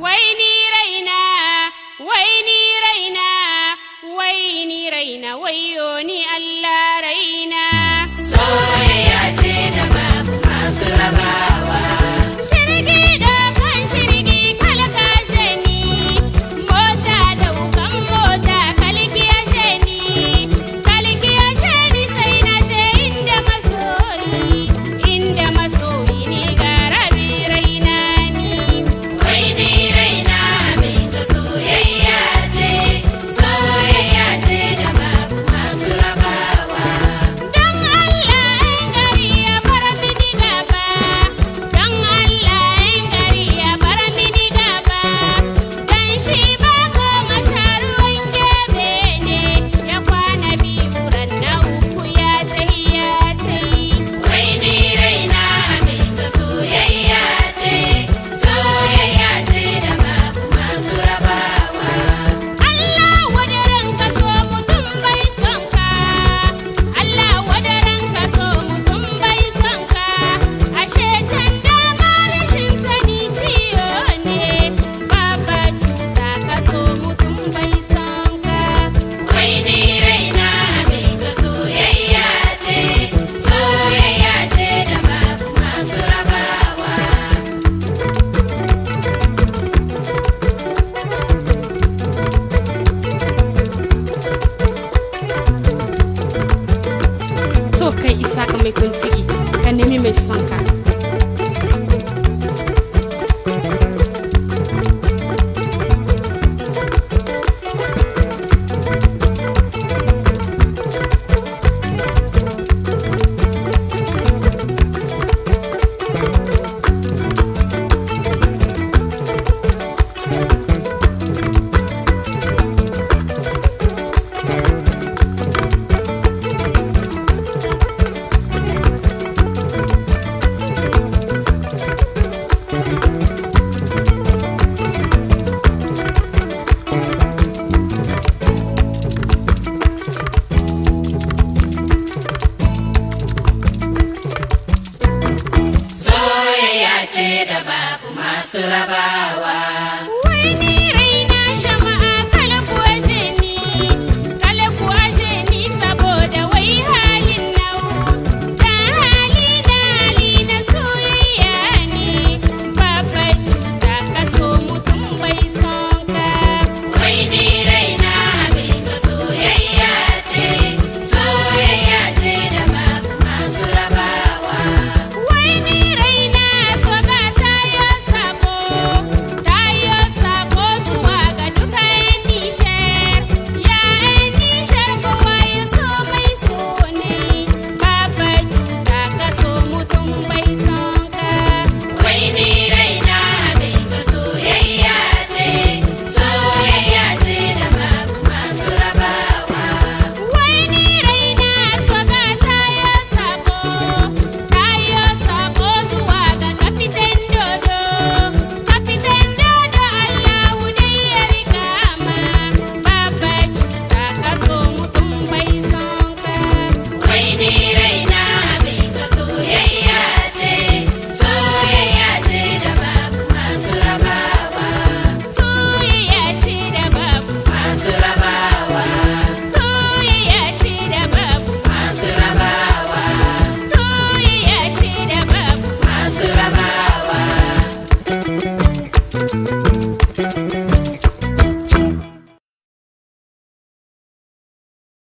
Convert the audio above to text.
Waini raina, waini raina, waini raina, wayo ni Allah raina. Soyayya ce da babu masu rabawa. Shirgi da kan shirgi kalkashe ni, mota da wukan mota kalkiyashe ni sai na je inda masoyi ni ga rabi raina ni. Waini raina mai ga soyayya ce da babu masu rabawa. Don Allah ‘yan gari ya bar mini gaba, don Allah ‘yan gari ya bar mini gaba, don shi ba koma sharuwan gebe ne, ya kwana biyu ran na uku ya tahi. Waini raina mai ga soyayya ce da babu masu rabawa. Allah wadaran ka so mutum bai son ka, Allah wadaran ka so mutum bai son ka, ashe can dama rashin sani ciyo ne, baba cuta ka so mutum bai son ka. Waini raina mai ga soyayya ce da babu masu rabawa. To kai isa ka mai kuntigi, ka nemi mai son ka. Soyayya ce da babu masu rabawa.